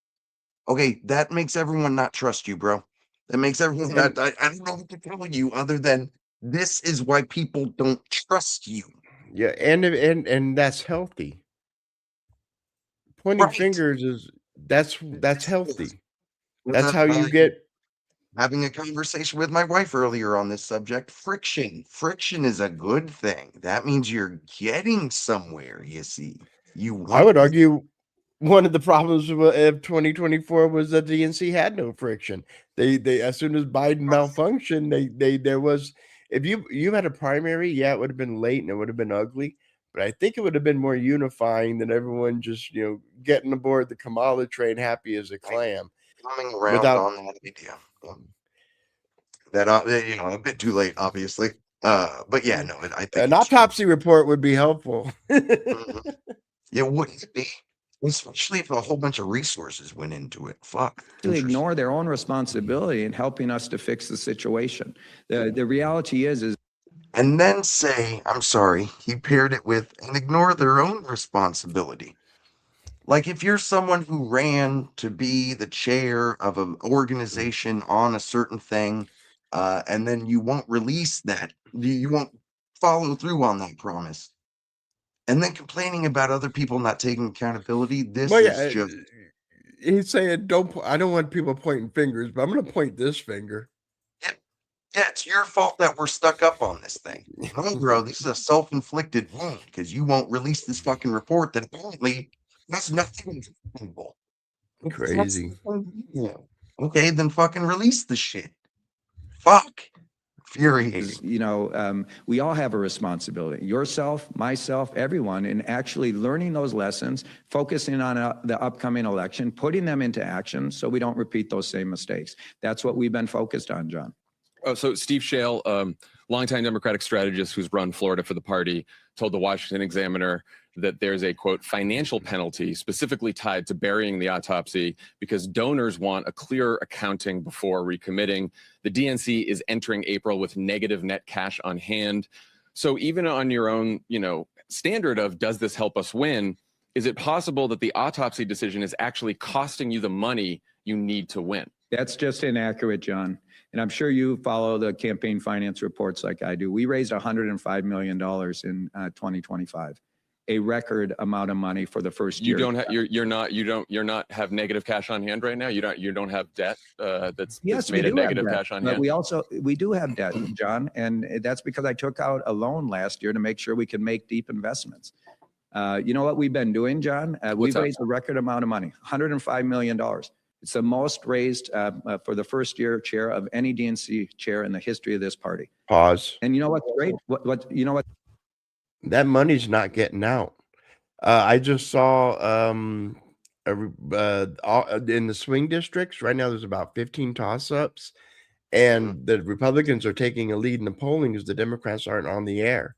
Okay, that makes everyone not trust you, bro. That makes everyone not, I don't know what to tell you other than this is why people don't trust you. Yeah, and that's healthy. Pointing Right. fingers that's healthy. That's how you get. Having a conversation with my wife earlier on this subject. Friction is a good thing. That means you're getting somewhere, you see. I would argue one of the problems of 2024 was that the DNC had no friction. They as soon as Biden malfunctioned, there was, if you had a primary, yeah, it would have been late and it would have been ugly, but I think it would have been more unifying than everyone just getting aboard the Kamala train happy as a clam. Coming around on that idea. That a bit too late, obviously. But yeah, no, I think an autopsy report would be helpful. It wouldn't be. especially if a whole bunch of resources went into it. Fuck. To Interesting. ignore their own responsibility in helping us to fix the situation. The reality is And then say, I'm sorry, he paired it with and ignore their own responsibility. Like if you're someone who ran to be the chair of an organization on a certain thing, and then you won't release that, you won't follow through on that promise, and then complaining about other people not taking accountability, this Well, is yeah, just he's saying, I don't want people pointing fingers, but I'm going to point this finger. yeah, it's your fault that we're stuck up on this thing. No, bro, this is a self-inflicted wound because you won't release this fucking report that apparently has nothing valuable. Crazy. Yeah. Okay, then fucking release the shit. Fuck. Infuriating. you know, we all have a responsibility, yourself, myself, everyone, in actually learning those lessons, focusing on the upcoming election, putting them into action so we don't repeat those same mistakes. That's what we've been focused on, John. Oh, so Steve Shale, longtime Democratic strategist who's run Florida for the party, told the Washington Examiner that there's a, quote, financial penalty specifically tied to burying the autopsy because donors want a clearer accounting before recommitting. The DNC is entering April with negative net cash on hand. So even on your own, standard of does this help us win, is it possible that the autopsy decision is actually costing you the money you need to win? That's just inaccurate, John. And I'm sure you follow the campaign finance reports like I do. We raised $105 million in 2025, a record amount of money for the first year. You don't have you're not have negative cash on hand right now. You don't have debt that's made a negative cash on hand. We do have debt, John, and that's because I took out a loan last year to make sure we could make deep investments. You know what we've been doing, John? We've raised a record amount of money, $105 million. It's the most raised for the first year chair of any DNC chair in the history of this party. Pause. And you know what's great? You know what? That money's not getting out. I just saw in the swing districts right now, there's about 15 toss-ups, and the Republicans are taking a lead in the polling because the Democrats aren't on the air.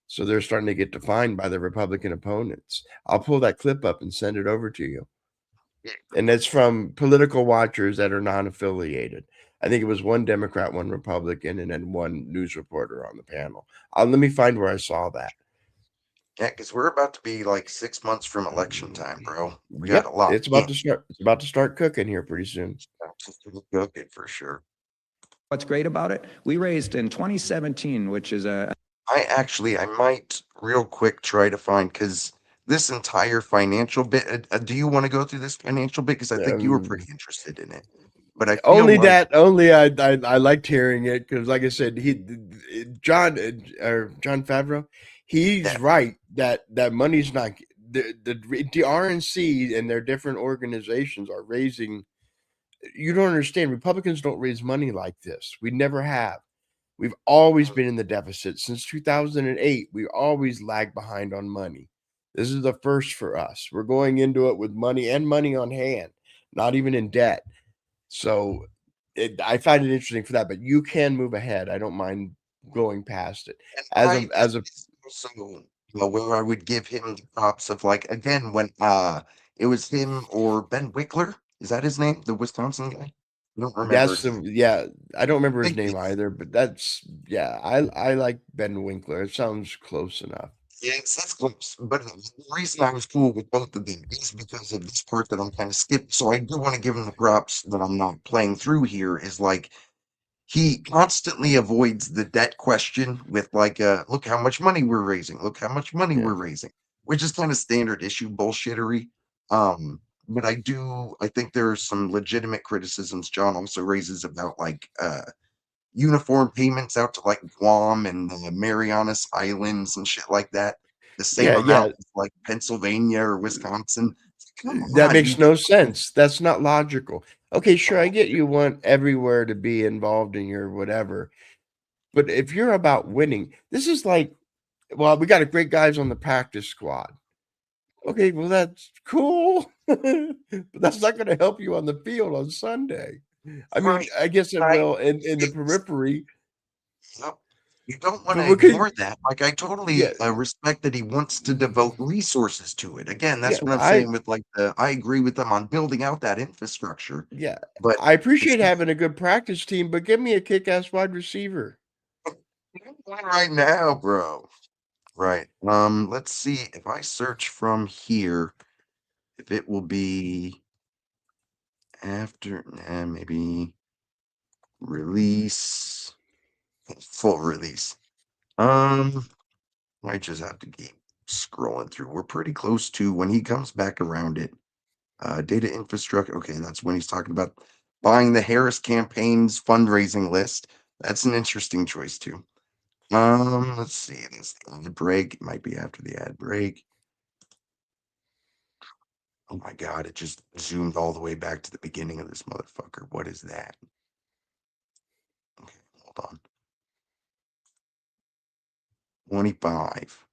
So they're starting to get defined by the Republican opponents. I'll pull that clip up and send it over to you. And it's from political watchers that are non-affiliated. I think it was one Democrat, one Republican, and then one news reporter on the panel. Let me find where I saw that. Yeah, because we're about to be like 6 months from election time, bro. We got a lot. It's about to start. It's about to start cooking here pretty soon. Cooking for sure. What's great about it? We raised in 2017, which is I might real quick try to find, because this entire financial bit, do you want to go through this financial bit? Because I think you were pretty interested in it. But I feel I liked hearing it because, like I said, John Favreau, he's right that money's not the RNC and their different organizations are raising. You don't understand. Republicans don't raise money like this. We never have. We've always been in the deficit since 2008. We always lag behind on money. This is the first for us. We're going into it with money and money on hand, not even in debt. So I find it interesting for that, but you can move ahead. I don't mind going past it. Where I would give him the props of, like, again, when it was him or Ben Wickler. Is that his name? The Wisconsin guy? I don't remember. I don't remember his name either, but I like Ben Winkler. It sounds close enough. Yes, that's close. But the reason I was cool with both of them is because of this part that I'm kind of skipped. So I do want to give him the props that I'm not playing through here. Is like he constantly avoids the debt question with like, look how much money we're raising. Look how much money we're raising, which is kind of standard issue bullshittery. But I think there are some legitimate criticisms John also raises about like uniform payments out to like Guam and the Marianas Islands and shit like that. The same amount as like Pennsylvania or Wisconsin. That makes no sense. That's not logical. Okay, sure, I get you want everywhere to be involved in your whatever. But if you're about winning, this is like, well, we got a great guys on the practice squad. Okay, well, that's cool. But that's not going to help you on the field on Sunday. I mean, I guess it will in the periphery. Yep. You don't want But to what could- ignore that. Like, I totally Yeah. respect that he wants to devote resources to it. Again, that's Yeah, what I'm saying with like I agree with them on building out that infrastructure. Yeah, But I appreciate it's not having a good practice team, but give me a kick-ass wide receiver. one right now, bro. Right. Let's see if I search from here, if it will be after maybe release, full release. Might just have to keep scrolling through. We're pretty close to when he comes back around it. Data infrastructure. Okay, that's when he's talking about buying the Harris campaign's fundraising list. That's an interesting choice too. Let's see. That's the ad break. It might be after the ad break. Oh my god, it just zoomed all the way back to the beginning of this motherfucker. What is that? Okay, hold on. 25.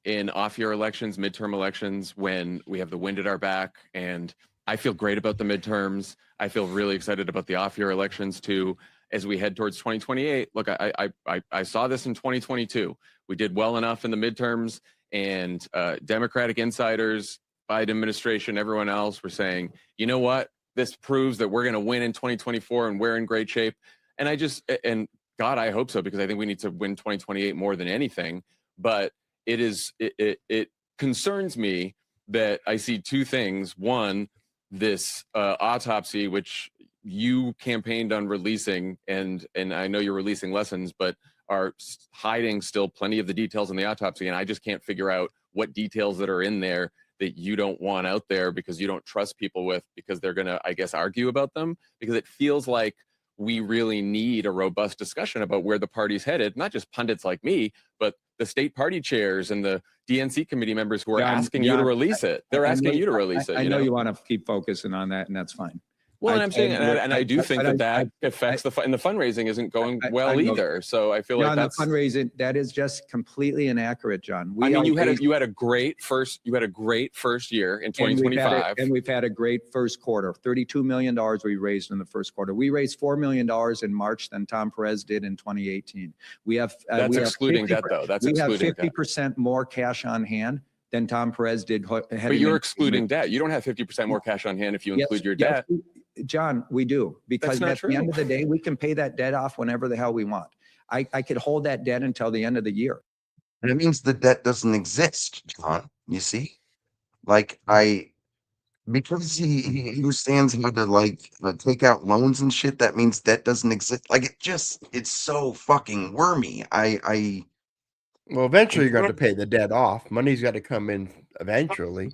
In off-year elections, midterm elections, when we have the wind at our back, and I feel great about the midterms. I feel really excited about the off-year elections too. As we head towards 2028, look, I saw this in 2022. We did well enough in the midterms, and Democratic insiders, Biden administration, everyone else were saying, you know what? This proves that we're going to win in 2024, and we're in great shape. And God, I hope so, because I think we need to win 2028 more than anything. But it concerns me that I see two things. One, this autopsy, which you campaigned on releasing, and I know you're releasing lessons, but are hiding still plenty of the details in the autopsy, and I just can't figure out what details that are in there that you don't want out there because you don't trust people with, because they're gonna, I guess, argue about them, because it feels like we really need a robust discussion about where the party's headed, not just pundits like me, but the state party chairs and the DNC committee members who are asking you to release it. They're asking you to release it. I know you want to keep focusing on that, and that's fine. Well, and I'm saying, and I do think that affects and the fundraising isn't going well either. So I feel like that's the fundraising. That is just completely inaccurate, John. I mean, you had a great first year in 2025, and we've had a great first quarter. $32 million we raised in the first quarter. We raised $4 million in March than Tom Perez did in 2018. We have that's excluding debt though. That's excluding debt. We have 50% more cash on hand than Tom Perez did. But you're excluding debt. You don't have 50% more cash on hand if you include your debt. John, we do, because at the end of the day, we can pay that debt off whenever the hell we want. I could hold that debt until the end of the year. And it means the debt doesn't exist, John. You see? Like, because he understands how to take out loans and shit, that means debt doesn't exist. Like, it's so fucking wormy. Well, eventually you're going to pay the debt off. Money's got to come in eventually.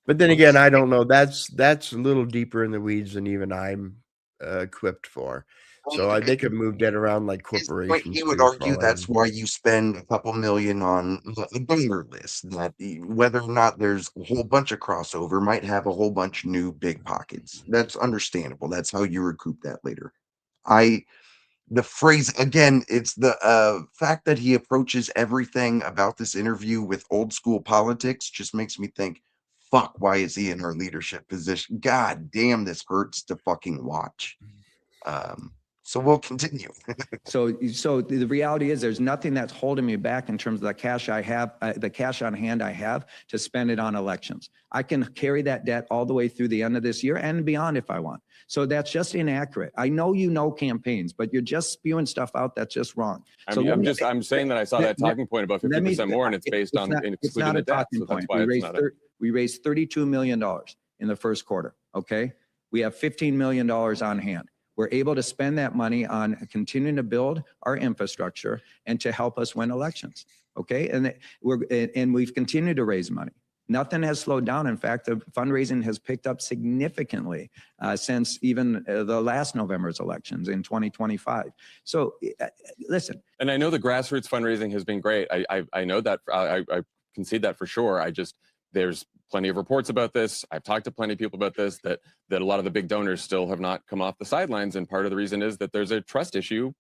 But then again, I don't know. That's a little deeper in the weeds than even I'm equipped for. So they could move debt around like corporations. You would argue that's why you spend a couple million on a donor list. That whether or not there's a whole bunch of crossover might have a whole bunch of new big pockets. That's understandable. That's how you recoup that later. The phrase again, it's the fact that he approaches everything about this interview with old school politics just makes me think, fuck, why is he in our leadership position? God damn, this hurts to fucking watch. So we'll continue. So the reality is there's nothing that's holding me back in terms of the cash I have, the cash on hand I have to spend it on elections. I can carry that debt all the way through the end of this year and beyond if I want. So that's just inaccurate. I know you know campaigns, but you're just spewing stuff out that's just wrong. I'm saying that I saw that talking point about 50% more, and it's based on excluding the debt. So that's why we raised $32 million in the first quarter. Okay, we have $15 million on hand. We're able to spend that money on continuing to build our infrastructure and to help us win elections. Okay, and we've continued to raise money. Nothing has slowed down. In fact, the fundraising has picked up significantly since even the last November's elections in 2025. So listen. And I know the grassroots fundraising has been great. I know that. I concede that for sure. There's plenty of reports about this. I've talked to plenty of people about this, that a lot of the big donors still have not come off the sidelines. And part of the reason is that there's a trust issue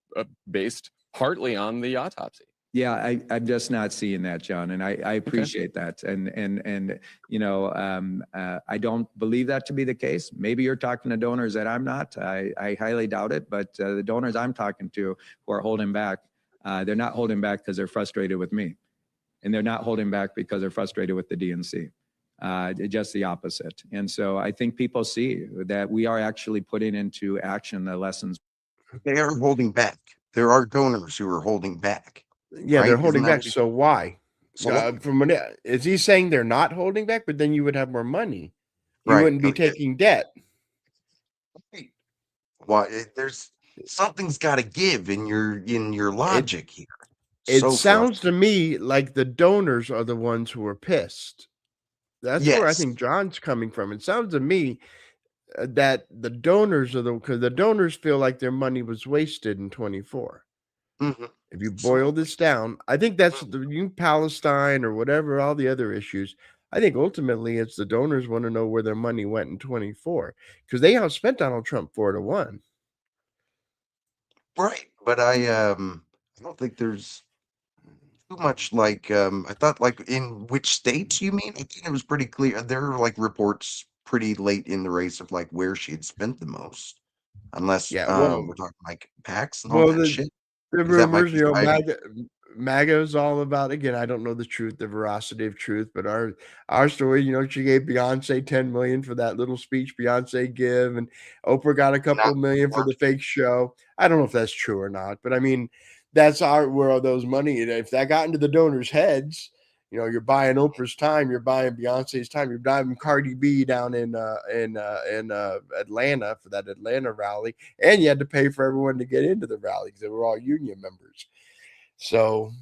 based partly on the autopsy. Yeah, I'm just not seeing that, John, and I appreciate that. And I don't believe that to be the case. Maybe you're talking to donors that I'm not. I highly doubt it, but the donors I'm talking to who are holding back, they're not holding back because they're frustrated with me. And they're not holding back because they're frustrated with the DNC. Just the opposite. And so I think people see that we are actually putting into action the lessons. They are holding back. There are donors who are holding back. Yeah, they're Right? holding Isn't that back. So why? So what? From what is he saying they're not holding back? But then you would have more money. You Right. wouldn't be Okay. taking debt. Right. Well, there's something's got to give in your logic here. It So sounds to frustrating. me like the donors are the ones who are pissed. That's where I Yes. think John's coming from. It sounds to me that the donors are because the donors feel like their money was wasted in 24. Hmm. If you boil Absolutely. this down, I think that's Palestine or whatever, all the other issues. I think ultimately it's the donors want to know where their money went in 24 because they outspent Donald Trump 4-1. Right. But I don't think there's too much like I thought like in which states you mean? I think it was pretty clear. There are like reports pretty late in the race of like where she had spent the most. Unless Yeah, well, we're talking like PACs and all well, that shit. the Because that might rumors, be five. MAGA is all about. Again, I don't know the truth, the veracity of truth, but our story, she gave Beyonce 10 million for that little speech Beyonce give, and Oprah got a couple Not million for the fake show. I don't know if that's true or not, but I mean, that's where all those money. And if that got into the donors' heads, you're buying Oprah's time, you're buying Beyonce's time, you're buying Cardi B down in Atlanta for that Atlanta rally, and you had to pay for everyone to get into the rally because they were all union members. So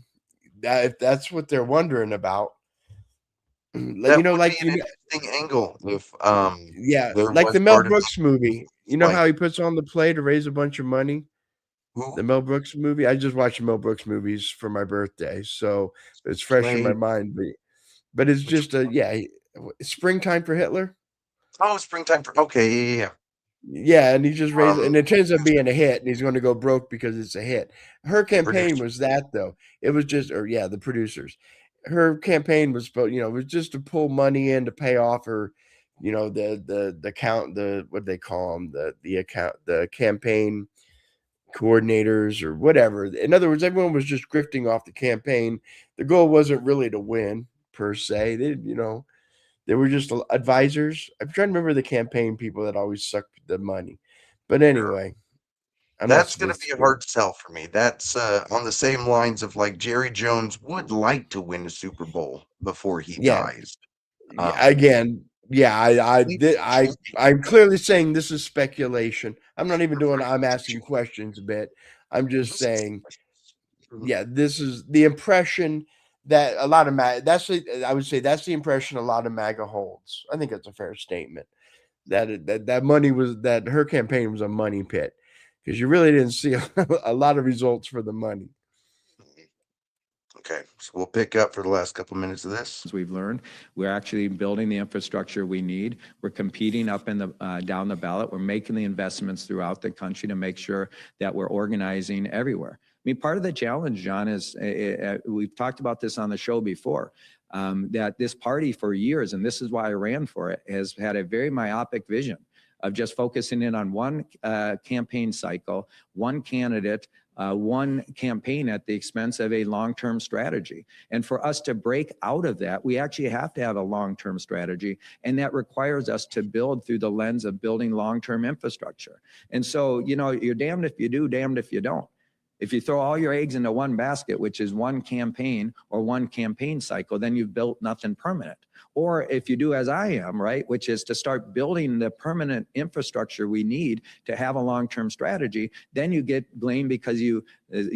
that if that's what they're wondering about, that would be an interesting angle if yeah, there like was the Mel part of Brooks movie. You know like how he puts on the play to raise a bunch of money? who The Mel Brooks movie. I just watched Mel Brooks movies for my birthday, so it's fresh in my play mind. But it's which just springtime for Hitler. springtime for okay, yeah. Yeah, and he just raised, and Um it ends up being a hit, and he's going to go broke because it's a hit. Her the campaign producer. was that though. It was just, or yeah, the producers. Her campaign was, was just to pull money in to pay off her, the count, what do they call them, the campaign coordinators or whatever. In other words, everyone was just grifting off the campaign. The goal wasn't really to win per se. They were just advisors. I'm trying to remember the campaign people that always sucked the money. But Sure. anyway, I'm not That's gonna be a sophisticated. hard sell for me. That's on the same lines of like Jerry Jones would like to win a Super Bowl before he Yeah. dies. Again, yeah, I'm clearly saying this is speculation. I'm not even doing I'm asking questions a bit. I'm just saying, yeah, this is the impression that a lot of I would say that's the impression a lot of MAGA holds. I think that's a fair statement. That money was that her campaign was a money pit because you really didn't see a lot of results for the money. Okay, so we'll pick up for the last couple minutes of this. As we've learned, we're actually building the infrastructure we need. We're competing up in the down the ballot. We're making the investments throughout the country to make sure that we're organizing everywhere. I mean, part of the challenge, John, is we've talked about this on the show before, that this party for years, and this is why I ran for it, has had a very myopic vision of just focusing in on one campaign cycle, one candidate, one campaign at the expense of a long-term strategy. And for us to break out of that, we actually have to have a long-term strategy. And that requires us to build through the lens of building long-term infrastructure. And so, you're damned if you do, damned if you don't. If you throw all your eggs into one basket, which is one campaign or one campaign cycle, then you've built nothing permanent. Or if you do as I am, right, which is to start building the permanent infrastructure we need to have a long-term strategy, then you get blamed because you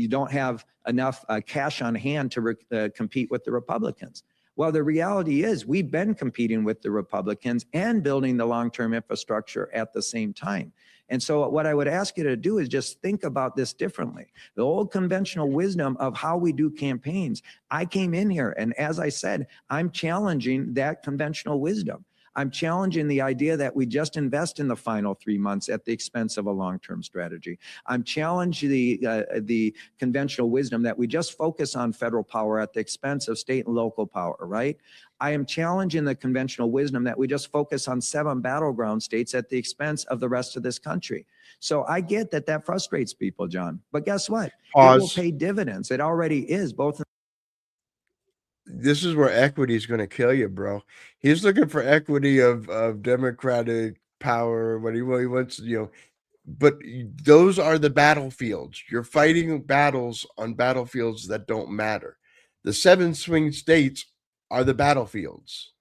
don't have enough cash on hand to compete with the Republicans. Well, the reality is we've been competing with the Republicans and building the long-term infrastructure at the same time. And so what I would ask you to do is just think about this differently. The old conventional wisdom of how we do campaigns, I came in here and as I said, I'm challenging that conventional wisdom. I'm challenging the idea that we just invest in the final 3 months at the expense of a long-term strategy. I'm challenging the conventional wisdom that we just focus on federal power at the expense of state and local power, right? I am challenging the conventional wisdom that we just focus on 7 battleground states at the expense of the rest of this country. So I get that that frustrates people, John, but guess what? It will Pause. pay dividends. It already is, both. This is where equity is going to kill you, bro. He's looking for equity of democratic power. What he wants, but those are the battlefields. You're fighting battles on battlefields that don't matter. The 7 swing states are the battlefields.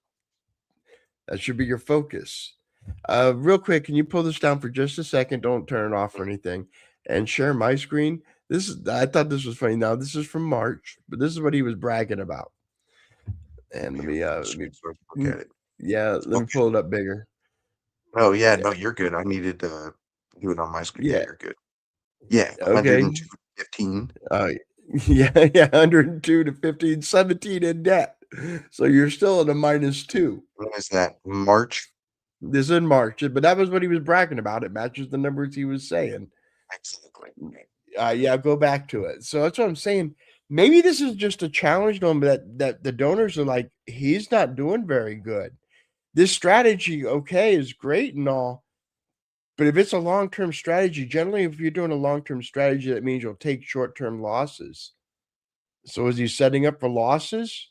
That should be your focus. Real quick, can you pull this down for just a second? Don't turn it off or anything, and share my screen. I thought this was funny. Now this is from March, but this is what he was bragging about. And let me look at it. Yeah, let me pull it up bigger. Oh yeah, no, you're good. I needed to do it on my screen. Yeah. You're good. Yeah, Okay. 102 to 15. Yeah, 102 to 15, 17 in debt. So you're still at a -2. When is that? March? This is in March, but that was what he was bragging about. It matches the numbers he was saying. Exactly. Yeah, go back to it. So that's what I'm saying. Maybe this is just a challenge to him that the donors are like, he's not doing very good. This strategy, okay, is great and all, but if it's a long-term strategy, generally, if you're doing a long-term strategy, that means you'll take short-term losses. So is he setting up for losses?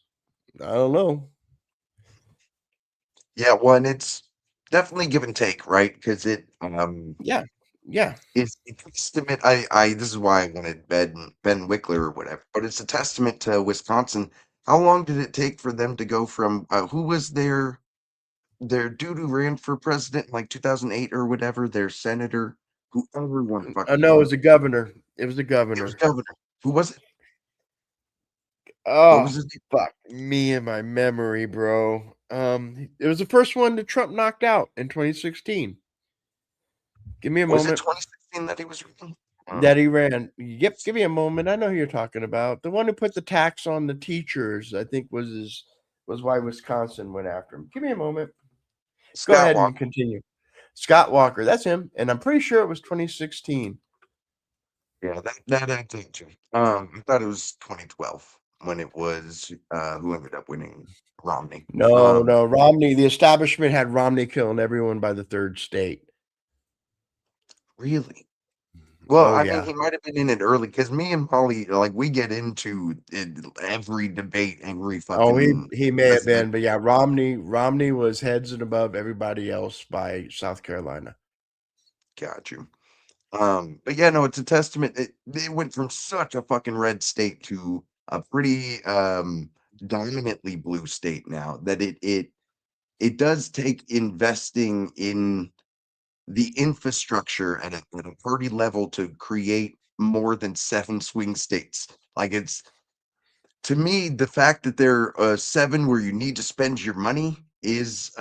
I don't know. Yeah, well, and it's definitely give and take, right? Because it Yeah. it's a testament. I this is why I wanted Ben Wickler or whatever, but it's a testament to Wisconsin. How long did it take for them to go from who was their dude who ran for president in like 2008 or whatever, their senator, who everyone fucking No, it loved. was a governor. It was a It governor. was governor. Who was it? What Oh, was his name? fuck me and my memory, bro. It was the first one that Trump knocked out in 2016. Give me a Was it moment. 2016 that he was running? That he ran. Yep, give me a moment. I know who you're talking about. The one who put the tax on the teachers, I think, was why Wisconsin went after him. Give me a moment. Go Scott ahead Walker. and continue. Scott Walker, that's him, and I'm pretty sure it was 2016. Yeah, that I think too. I thought it was 2012 when it was who ended up winning, Romney. No, Romney. The establishment had Romney killing everyone by the 3rd state. Really? Well, Oh, I yeah. mean, he might have been in it early because me and Molly, like, we get into every debate, every Oh, fucking he may have president. been, but yeah, Romney was heads and above everybody else by South Carolina. Got you. But yeah, no, it's a testament. They went from such a fucking red state to a pretty dominantly blue state now that it does take investing in the infrastructure at a party level to create more than 7 swing states. Like, it's, to me, the fact that there are 7 where you need to spend your money is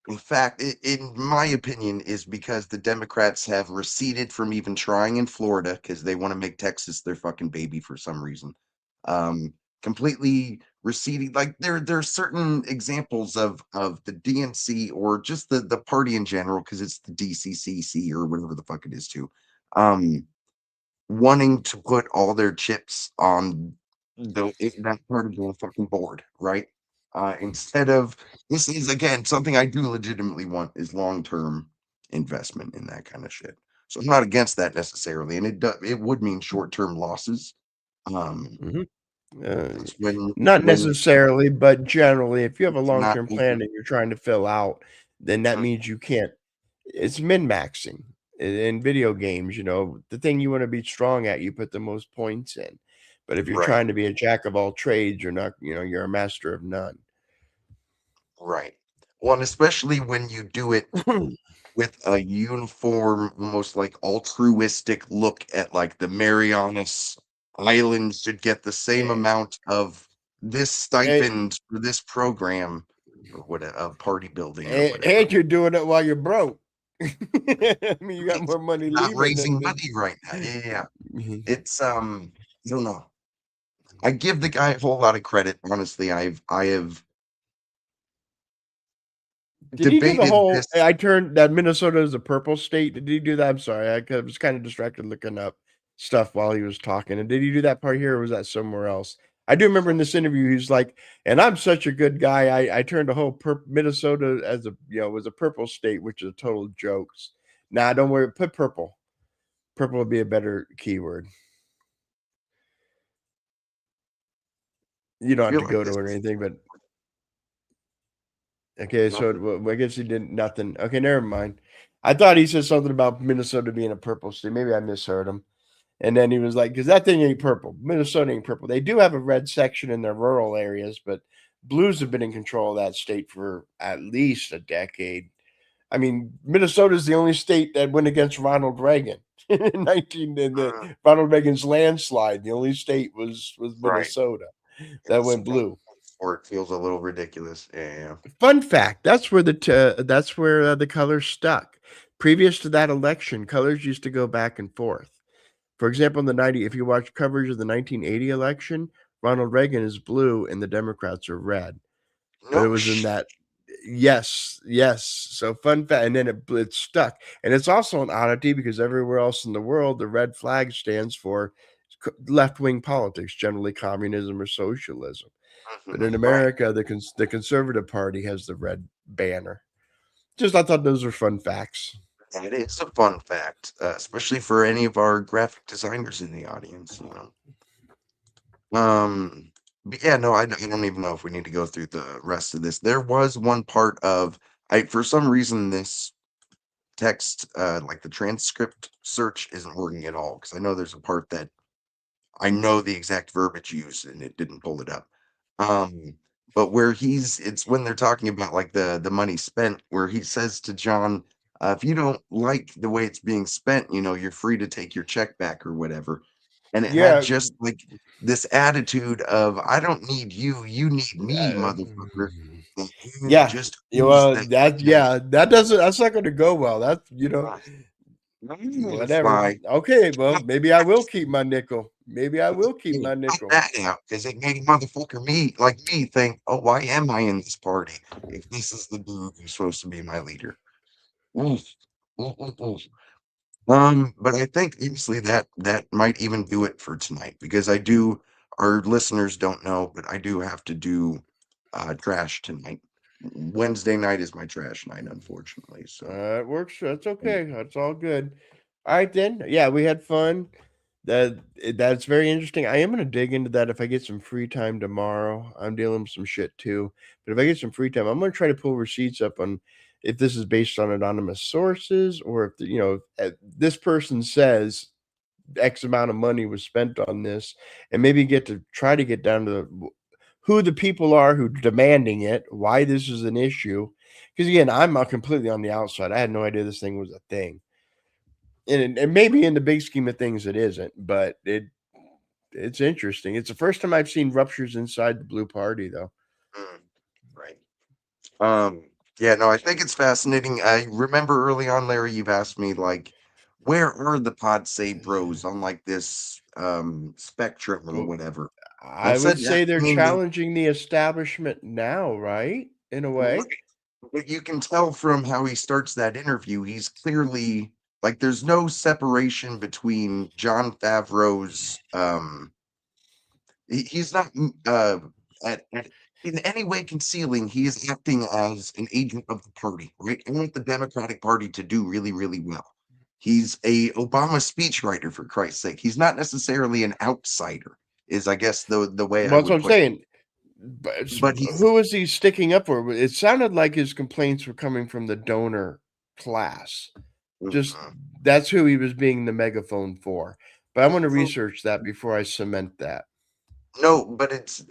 in fact, in my opinion, is because the Democrats have receded from even trying in Florida because they want to make Texas their fucking baby for some reason. Completely receding. Like, there are certain examples of the DNC or just the party in general, because it's the DCCC or whatever the fuck it is too. Wanting to put all their chips on that part of the fucking board, right? Instead of, this is again something I do legitimately want, is long-term investment in that kind of shit. So I'm not against that necessarily, and it would mean short-term losses. That's Not when necessarily, but generally, if you have a it's not long-term plan and you're trying to fill out, then that means you can't. It's min-maxing in video games. The thing you want to be strong at, you put the most points in. But if you're right, trying to be a jack of all trades, you're not. You're a master of none. right. Well, and especially when you do it with a uniform, almost like altruistic look at, like, the Marianas Islands should get the same Eh, amount of this eh, stipend for this program or whatever, party building or whatever. and you're doing it while you're broke. I mean, you got Right. more money Not leaving raising than. money right now. Yeah. Mhm. It's I don't know. I give the guy a whole lot of credit. Honestly, I have Did he do the debated whole? this. I turned that Minnesota is a purple state. Did he do that? I'm sorry, I was kind of distracted looking up stuff while he was talking. And did he do that part here, or was that somewhere else? I do remember in this interview, he's like, "And I'm such a good guy. I turned the whole Minnesota as a was a purple state, which is a total jokes. Nah, don't worry. Put purple. Purple would be a better keyword. You don't have Feel to like go to this it or is- anything, but okay. So I guess he didn't nothing. Okay, never mind. I thought he said something about Minnesota being a purple state. Maybe I misheard him. And then he was like, because that thing ain't purple. Minnesota ain't purple. They do have a red section in their rural areas, but blues have been in control of that state for at least a decade. I mean, Minnesota is the only state that went against Ronald Reagan in Ronald Reagan's landslide. The only state was Right. Minnesota that went blue. Or it feels a little ridiculous. Yeah. Fun fact: that's where the colors stuck. Previous to that election, colors used to go back and forth. For example, in the 90, if you watch coverage of the 1980 election, Ronald Reagan is blue and the Democrats are red. But it was in that. Yes. So fun fact, and then it stuck, and it's also an oddity because everywhere else in the world, the red flag stands for left-wing politics, generally communism or socialism. But in America, the Conservative Party has the red banner. I thought those were fun facts. It is a fun fact, especially for any of our graphic designers in the audience. But yeah, no, I don't even know if we need to go through the rest of this. There was one part of for some reason this text, like the transcript search isn't working at all because I know there's a part that I know the exact verbiage used and it didn't pull it up. But where it's when they're talking about like the money spent, where he says to John, if you don't like the way it's being spent, you're free to take your check back or whatever. And it had just like this attitude of, I don't need you, you need me, motherfucker. That's not going to go well. Whatever. Okay, well, maybe I will keep my nickel. That out because it made motherfucker me think, oh, why am I in this party if this is the dude who's supposed to be my leader? Oof. Oof, oof, oof. But I think honestly that might even do it for tonight because our listeners don't know, but I do have to do trash tonight. Wednesday night is my trash night, unfortunately. So it works. That's okay. That's all good. All right, then. Yeah, we had fun. That's very interesting. I am going to dig into that if I get some free time tomorrow. I'm dealing with some shit too, but if I get some free time, I'm going to try to pull receipts up on if this is based on anonymous sources or if this person says X amount of money was spent on this, and maybe try to get down to who the people are who demanding it, why this is an issue. Because again, I'm completely on the outside. I had no idea this thing was a thing. And maybe in the big scheme of things it isn't, but it's interesting. It's the first time I've seen ruptures inside the Blue Party, though. Right. Yeah, no, I think it's fascinating. I remember early on, Larry, you've asked me like, where are the Pod Save Bros on like this spectrum or whatever? I would say they're challenging the establishment now, right? In a way. Right. But you can tell from how he starts that interview, he's clearly like there's no separation between Jon Favreau's he's not in any way concealing he is acting as an agent of the party, right? I want the Democratic Party to do really, really well. He's a Obama speechwriter, for Christ's sake. He's not necessarily an outsider, is I guess the way that's what I'm saying. But who is he sticking up for? It sounded like his complaints were coming from the donor class. Just that's who he was being the megaphone for. But I want to research that before I cement that. No, but it's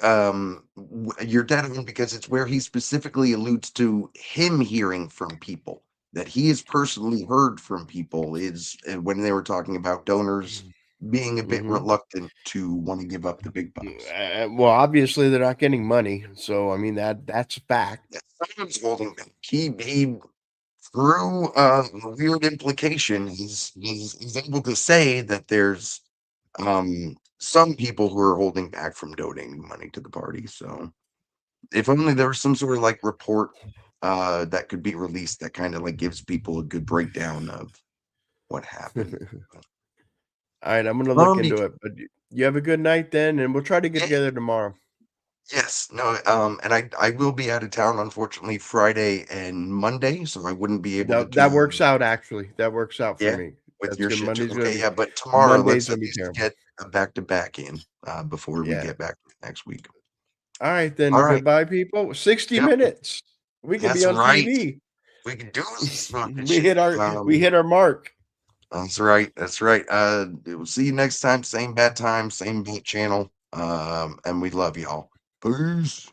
you're dead on because it's where he specifically alludes to him hearing from people that he has personally heard from people is when they were talking about donors being a bit reluctant to want to give up the big bucks. Well, obviously they're not getting money, so I mean that's a fact. Someone's holding back. He through weird implication, he's able to say that there's some people who are holding back from donating money to the party. So if only there was some sort of like report that could be released that kind of like gives people a good breakdown of what happened. All right, I'm gonna look You- into it. But you have a good night then, and we'll try to get Yeah. together tomorrow. Yes, no, and I will be out of town, unfortunately, Friday and Monday, so I wouldn't be able to That do works out actually. That works out for Yeah, me. with That's your good. schedule. Monday's gonna Okay, be yeah, but tomorrow, Monday's let's gonna at be least terrible. get a back-to-back in before we Yeah. get back next week. All right then. All right. Goodbye, people. 60 Yep. minutes. We could be That's on right. TV. We can do this fucking We shit. hit our mark. That's right. That's right. We'll see you next time. Same bad time, same beat channel. And we love y'all. Peace.